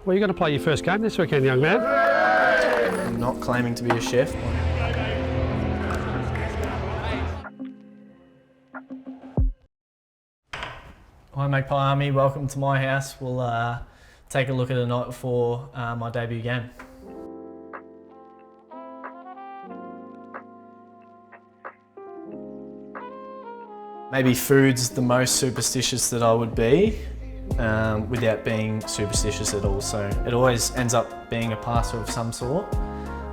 Well, you're going to play your first game this weekend, young man. I'm not claiming to be a chef. Hi Magpie Army, welcome to my house. We'll take a look at the night before my debut game. Maybe food's the most superstitious that I would be, without being superstitious at all. So it always ends up being a pasta of some sort,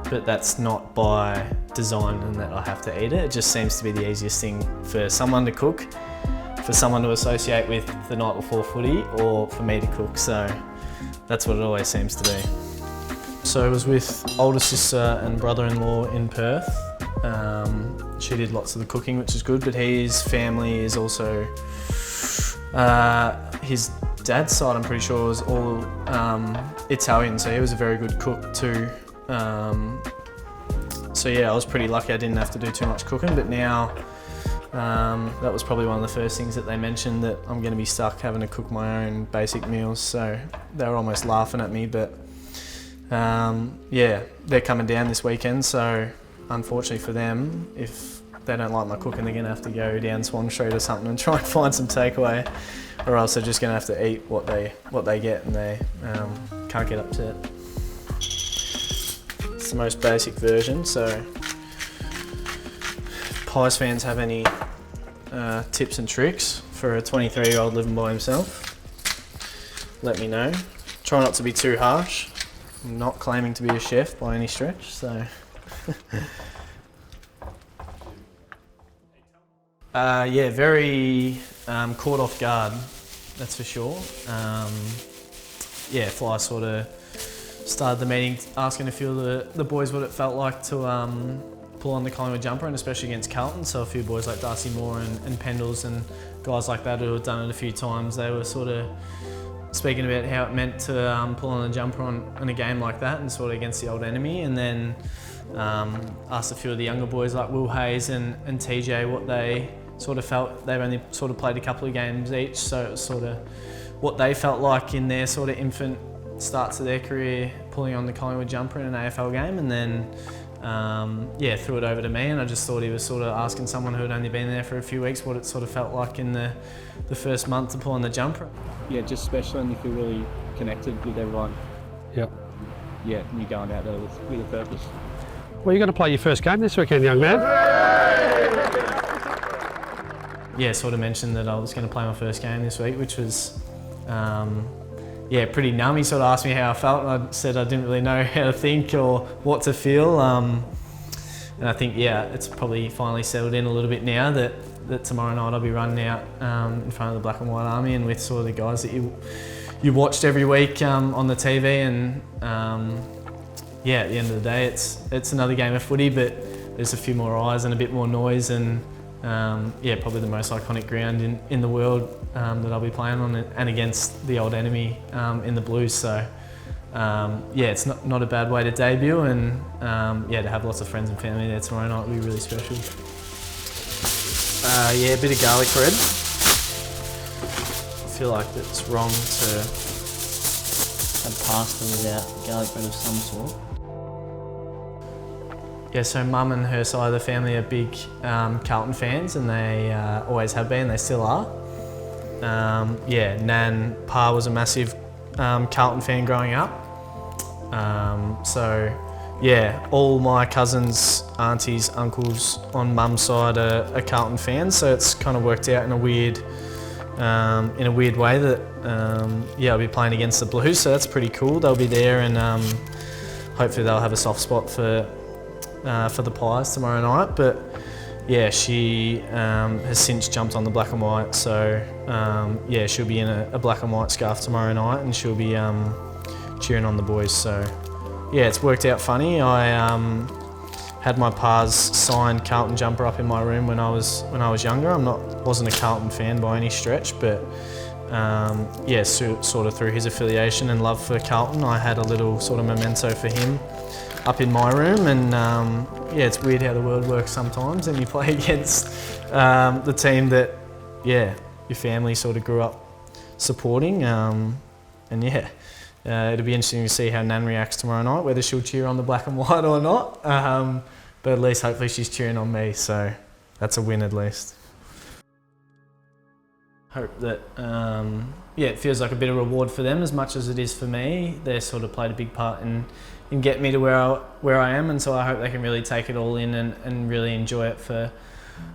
but that's not by design and that I have to eat it. It just seems to be the easiest thing for someone to cook, for someone to associate with the night before footy, or for me to cook. So that's what it always seems to be. So I was with older sister and brother-in-law in Perth. She did lots of the cooking, which is good, but his family is also, his dad's side I'm pretty sure was all Italian, so he was a very good cook too. So yeah, I was pretty lucky I didn't have to do too much cooking, but now that was probably one of the first things that they mentioned, that I'm going to be stuck having to cook my own basic meals, so they were almost laughing at me, but yeah, they're coming down this weekend, so unfortunately for them, if they don't like my cooking, they're going to have to go down Swan Street or something and try and find some takeaway, or else they're just going to have to eat what they get, and they can't get upset. It's the most basic version, so if Pies fans have any tips and tricks for a 23-year-old living by himself, let me know. Try not to be too harsh. I'm not claiming to be a chef by any stretch, so. Yeah, very caught off guard, that's for sure. Yeah, Fly sort of started the meeting asking a few of the boys what it felt like to pull on the Collingwood jumper, and especially against Carlton. So a few boys like Darcy Moore and Pendles and guys like that who have done it a few times, they were sort of speaking about how it meant to pull on a jumper on a game like that and sort of against the old enemy. And then asked a few of the younger boys like Will Hayes and TJ what they sort of felt. They've only sort of played a couple of games each, so it was sort of what they felt like in their sort of infant starts of their career pulling on the Collingwood jumper in an AFL game. And then yeah, threw it over to me, and I just thought he was sort of asking someone who had only been there for a few weeks what it sort of felt like in the first month to pull on the jumper. Yeah, just special, and you feel really connected with everyone. Yep. Yeah, and you're going out there with a purpose. Well, you're going to play your first game this weekend, young man. Yeah, sort of mentioned that I was going to play my first game this week, which was yeah, pretty numb. He sort of asked me how I felt, and I said I didn't really know how to think or what to feel. And I think, yeah, it's probably finally settled in a little bit now that tomorrow night I'll be running out in front of the Black and White Army and with sort of the guys that you watched every week on the TV. And yeah, at the end of the day, it's another game of footy, but there's a few more eyes and a bit more noise, and yeah, probably the most iconic ground in the world that I'll be playing on, and against the old enemy in the Blues. So yeah, it's not a bad way to debut, and yeah, to have lots of friends and family there tomorrow night will be really special. Yeah, a bit of garlic bread. I feel like it's wrong to have pasta without garlic bread of some sort. Yeah, so Mum and her side of the family are big Carlton fans, and they always have been, they still are. Yeah, Nan, Pa was a massive Carlton fan growing up. So yeah, all my cousins, aunties, uncles on Mum's side are Carlton fans, so it's kind of worked out in a weird way that yeah, I'll be playing against the Blues, so that's pretty cool. They'll be there, and hopefully they'll have a soft spot for the Pies tomorrow night. But yeah, she has since jumped on the black and white, so yeah, she'll be in a black and white scarf tomorrow night, and she'll be cheering on the boys. So yeah, it's worked out funny. I had my pa's signed Carlton jumper up in my room when I was younger. Wasn't a Carlton fan by any stretch, but yeah, sort of through his affiliation and love for Carlton, I had a little sort of memento for him up in my room. And yeah, it's weird how the world works sometimes, and you play against the team that, yeah, your family sort of grew up supporting, and yeah, it'll be interesting to see how Nan reacts tomorrow night, whether she'll cheer on the black and white or not. But at least hopefully she's cheering on me, so that's a win at least. Hope that, it feels like a bit of reward for them as much as it is for me. They sort of played a big part in getting me to where I am, and so I hope they can really take it all in and really enjoy it for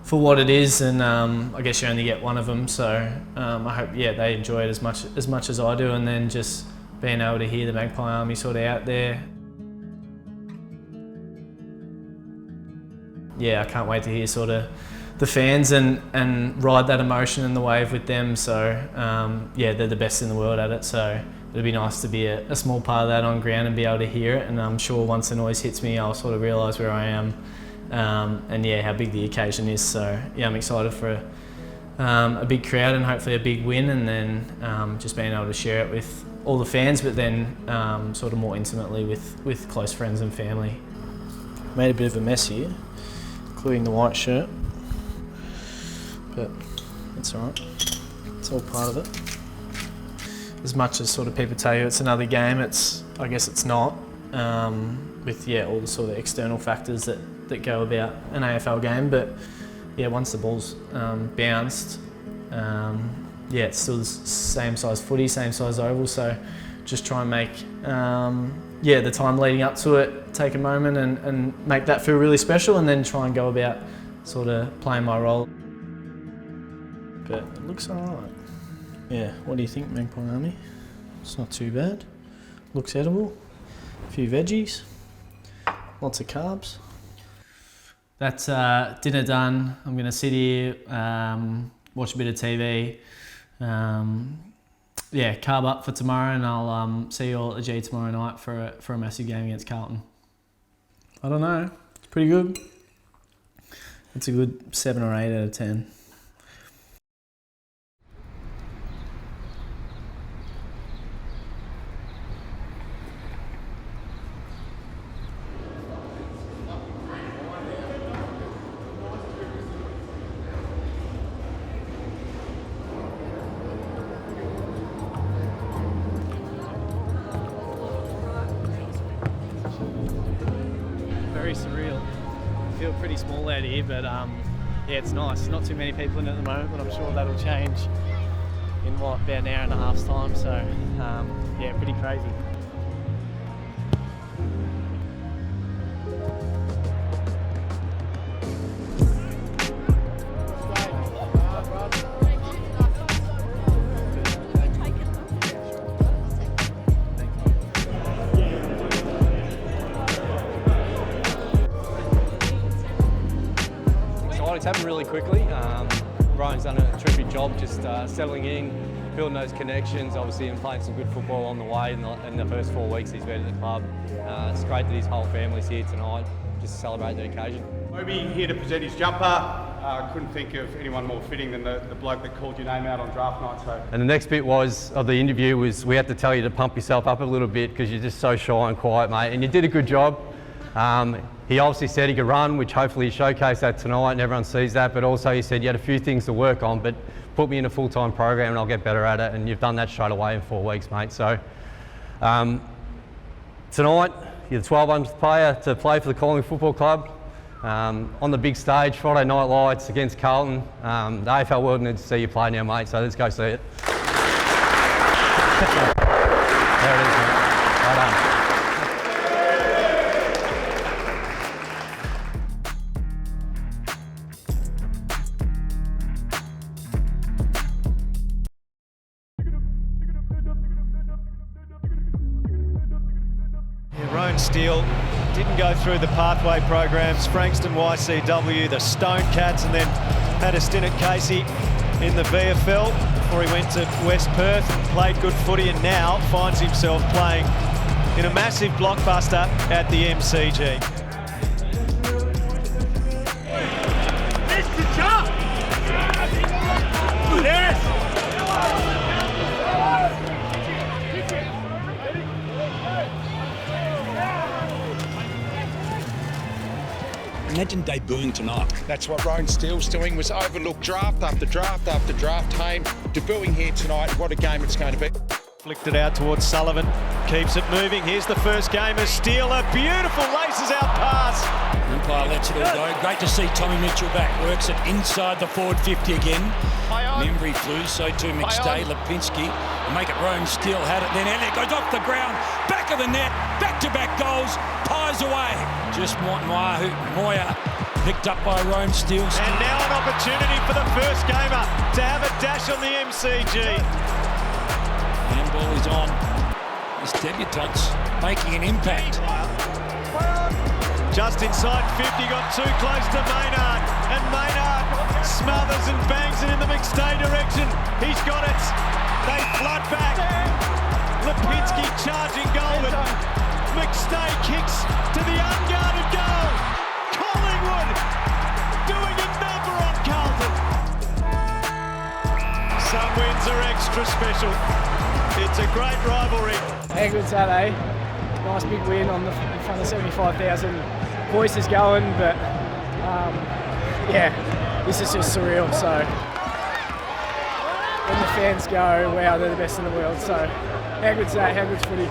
what it is. And I guess you only get one of them, so I hope they enjoy it as much as I do, and then just being able to hear the Magpie Army sort of out there. Yeah, I can't wait to hear sort of the fans and ride that emotion and the wave with them. So they're the best in the world at it, so it'll be nice to be a small part of that on ground and be able to hear it. And I'm sure once the noise hits me, I'll sort of realise where I am and how big the occasion is. So I'm excited for a big crowd and hopefully a big win, and then just being able to share it with all the fans, but then sort of more intimately with close friends and family. Made a bit of a mess here, including the white shirt, but it's all right. It's all part of it. As much as sort of people tell you it's another game, I guess it's not. With all the sort of external factors that go about an AFL game, but once the ball's bounced, it's still the same size footy, same size oval. So just try and make the time leading up to it, take a moment and make that feel really special, and then try and go about sort of playing my role. But it looks alright. Yeah, what do you think, Magpie Army? It's not too bad. Looks edible. A few veggies. Lots of carbs. That's dinner done. I'm going to sit here, watch a bit of TV. Carb up for tomorrow, and I'll see you all at the G tomorrow night for a massive game against Carlton. I don't know. It's pretty good. It's a good 7 or 8 out of 10. Very surreal. I feel pretty small out here, but it's nice. Not too many people in it at the moment, but I'm sure that'll change in about an hour and a half's time. So pretty crazy. It's happened really quickly. Roan's done a terrific job just settling in, building those connections, obviously, and playing some good football on the way in the first 4 weeks he's been at the club. It's great that his whole family's here tonight just to celebrate the occasion. Obi here to present his jumper. Couldn't think of anyone more fitting than the bloke that called your name out on draft night. So. And the next bit of the interview was we had to tell you to pump yourself up a little bit because you're just so shy and quiet, mate, and you did a good job. He obviously said he could run, which hopefully he showcased that tonight and everyone sees that, but also he said you had a few things to work on, but put me in a full-time program and I'll get better at it, and you've done that straight away in 4 weeks, mate. So tonight, you're the 12th player to play for the Collingwood Football Club on the big stage, Friday Night Lights against Carlton. The AFL world needs to see you play now, mate, so let's go see it. There it is, mate. Well done. Roan Steele didn't go through the pathway programs, Frankston YCW, the Stone Cats, and then had a stint at Casey in the VFL before he went to West Perth and played good footy, and now finds himself playing in a massive blockbuster at the MCG. Mr. Chop! Yes! Imagine debuting tonight. That's what Roan Steele's doing, was overlooked draft after draft after draft, Hayne. Debuting here tonight, what a game it's going to be. Flicked it out towards Sullivan, keeps it moving. Here's the first game as Steele, a beautiful laces out pass. Umpire lets it all go. Great to see Tommy Mitchell back. Works it inside the forward 50 again. Membry flew, so too McStay, Lipinski. Make it Roan Steele had it, then Elliott goes off the ground, back of the net, back-to-back goals, pies away. Just Moya picked up by Roan Steele. And now an opportunity for the first gamer to have a dash on the MCG. Handball is on. His debutants making an impact. Just inside 50, got too close to Maynard, and Maynard smothers and bangs it in the McStay direction. He's got it. They flood back. Lipinski charging goal, but McStay kicks to the unguarded goal. Collingwood doing a number on Carlton. Some wins are extra special. It's a great rivalry. How good's that, eh? Nice big win in front of 75,000 voices going, but yeah, this is just surreal. So when the fans go, wow, they're the best in the world. So how good's that? How good's footy?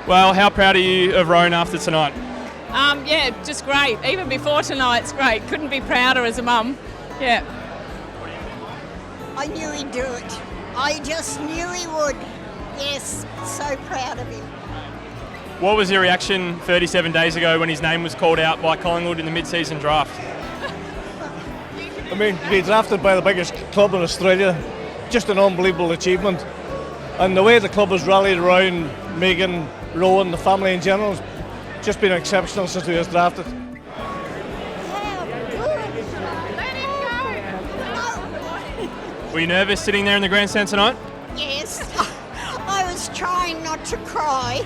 Well, how proud are you of Roan after tonight? Yeah, just great. Even before tonight, it's great. Couldn't be prouder as a mum. Yeah. I knew he'd do it. I just knew he would. Yes, so proud of him. What was your reaction 37 days ago when his name was called out by Collingwood in the mid-season draft? I mean, to be drafted by the biggest club in Australia, just an unbelievable achievement. And the way the club has rallied around Megan, Rowan, the family in general, has just been exceptional since he was drafted. Were you nervous sitting there in the grandstand tonight? Yes, I was trying not to cry.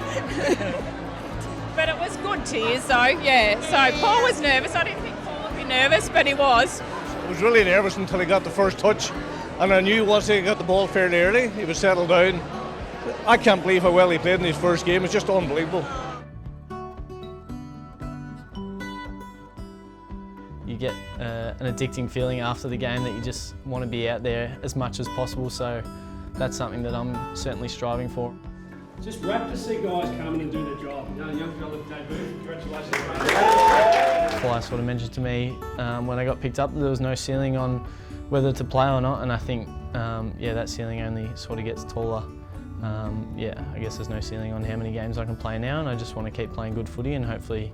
But it was good tears, though, yeah. So Paul was nervous. I didn't think Paul would be nervous, but he was. I was really nervous until he got the first touch. And I knew once he got the ball fairly early, he would settle down. I can't believe how well he played in his first game. It's just unbelievable. You get an addicting feeling after the game that you just want to be out there as much as possible. So that's something that I'm certainly striving for. Just wrap to see guys come in and do their job. You know, a young fella debut, congratulations. Fly sort of mentioned to me when I got picked up that there was no ceiling on whether to play or not, and I think yeah, that ceiling only sort of gets taller. Yeah, I guess there's no ceiling on how many games I can play now, and I just want to keep playing good footy and hopefully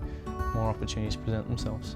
more opportunities present themselves.